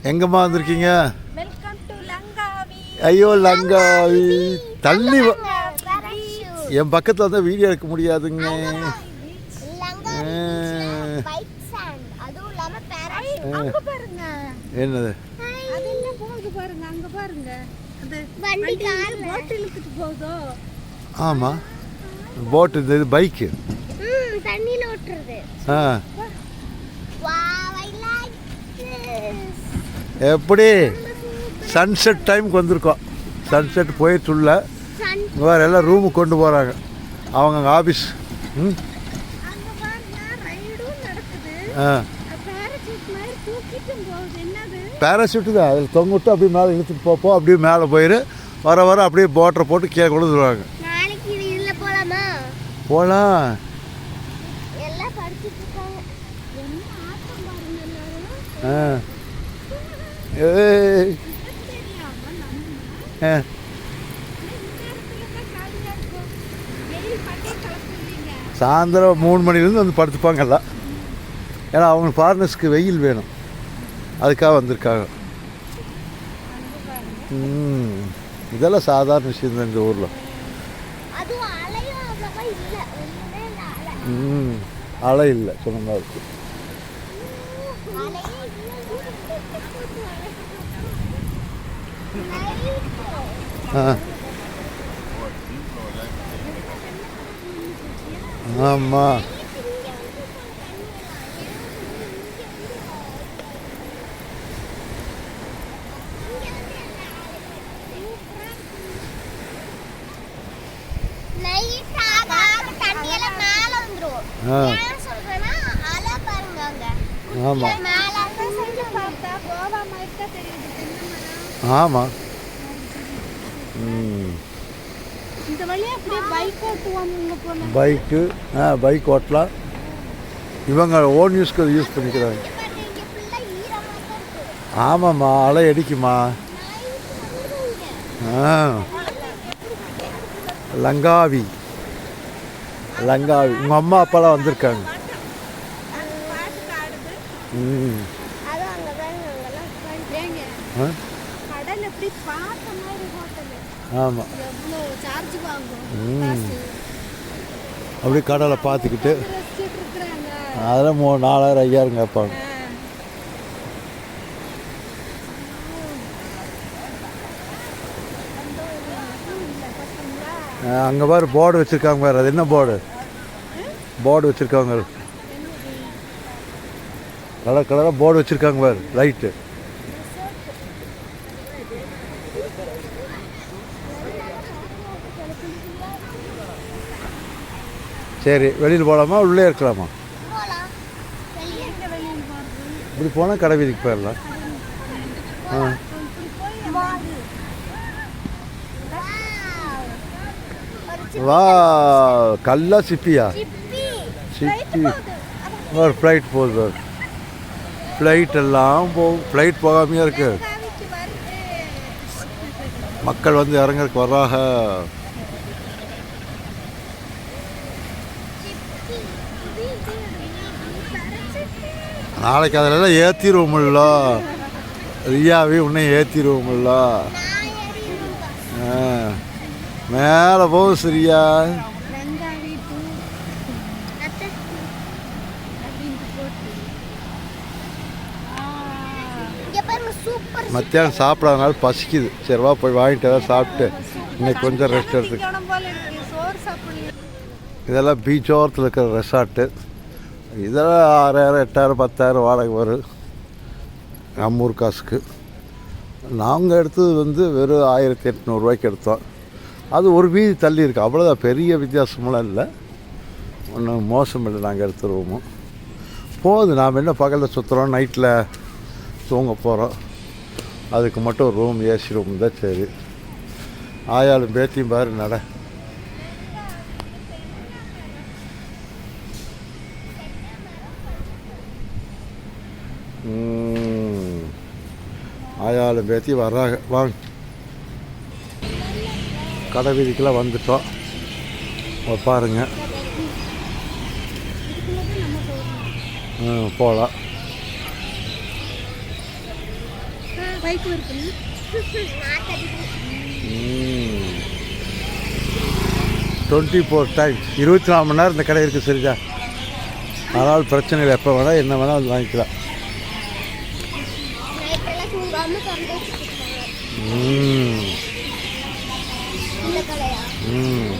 எங்கம்மா வந்திருக்கீங்க? Welcome to Langkawi. ஐயோ லங்காவி தள்ளி என் பக்கத்தில் வந்து வீடியோ எடுக்க முடியாதுங்க. என்னது ஆமாம் போட்டு இது பைக்கு தண்ணியில் ஓட்டுறது. எப்படி சன்செட் டைமுக்கு வந்திருக்கோம். சன்செட் போயிட்டுள்ள வேறு எல்லாம் ரூமுக்கு கொண்டு போகிறாங்க அவங்க அங்கே ஆஃபீஸ். பேராசூட்டு தான் அதில் தொங்க விட்டு அப்படியே மேலே இழுத்துட்டு போப்போம். அப்படியே மேலே போயிடு வர வர அப்படியே போட்டரை போட்டு கீழே கொடுத்துருவாங்க. போகலாம். சாயந்தரம் 3 மணிலேருந்து வந்து படுத்துப்பாங்க எல்லாம். ஏன்னா அவங்க ஃபாரினர்ஸ்க்கு வெயில் வேணும், அதுக்காக வந்திருக்காங்க. இதெல்லாம் சாதாரண விஷயம் தான் இந்த ஊரில். அலை இல்லை சொன்ன மாதிரி. ஆமாம் ஆமாம். பைக்கு பைக் ஓட்டலாம். இவங்க ஓன் யூஸ்க்கு யூஸ் பண்ணிக்கிறாங்க. ஆமாம்மா அலை அடிக்குமா. லங்காவி லங்காவி உங்கள் அம்மா அப்பாலாம் வந்திருக்காங்க. ஆமாம் அப்படி கடலை பார்த்துக்கிட்டு அதெல்லாம் 4000 5000 கேட்பாங்க. அங்கே பாரு போர்டு வச்சுருக்காங்க பாரு. அது என்ன போர்டு வச்சுருக்காங்க கலர் கலராக போர்டு வச்சுருக்காங்க பாரு லைட்டு. சரி வெளியில் போகலாமா உள்ளே இருக்கலாமா? இப்படி போனால் கடை வீதிக்கு போயிடலாம். வா கல்லா சிப்பியா? சிப்பி ஒரு ஃப்ளைட் போகுது. ஃப்ளைட் எல்லாம் ஃப்ளைட் போகாமையே இருக்கு. மக்கள் வந்து இறங்கறதுக்கு வர்றாங்க. நாளைக்கு அதிலெல்லாம் ஏற்றிடுவோம்ல. ரியாவே உன்னை ஏற்றிடுவோம்ல. மேலே போகும் சரியா. மத்தியானம் சாப்பிடாதனால பசிக்குது. சரிவா போய் வாங்கிட்டு தான் சாப்பிட்டு இன்னைக்கு கொஞ்சம் ரெஸ்ட் எடுத்துக்கு. இதெல்லாம் பீச் ஓரத்தில் இருக்கிற ரெசார்ட்டு. இதெல்லாம் 6000 8000 10,000 வாடகை வரும் நம்ம ஊர் காசுக்கு. நாங்கள் எடுத்தது வந்து வெறும் 1800 ரூபாய்க்கு எடுத்தோம். அது ஒரு வீதி தள்ளி இருக்குது, அவ்வளோதான். பெரிய வித்தியாசமெல்லாம் இல்லை, ஒன்றும் மோசம் இல்லை. நாங்கள் எடுத்துருவோமோ போகுது. நாம் என்ன பகலில் சுற்றுறோம், நைட்டில் தூங்க போகிறோம். அதுக்கு மட்டும் ஒரு ரூம், ஏசி ரூம் தான். சரி ஆயாலும் பேத்தியும் பாரு நட. ஆயாலும் பேத்தி வர்றாங்க. வாங்க கடை வீதிக்கெல்லாம் வந்துட்டோம். பாருங்க போகலாம். பைக்கு இருக்கு நாத்தடிக்கு 24 டைம்ஸ் 24 மணி நேரம் இந்த கடை இருக்குது சரிதா. அதனால் பிரச்சனை இல்லை, எப்போ வேணால் என்ன வேணால் வந்து வாங்கிக்கலாம். நைட்டெல்லாம் தூங்காம திறந்து வச்சுருக்காங்க ம் இந்த கடையா. ம்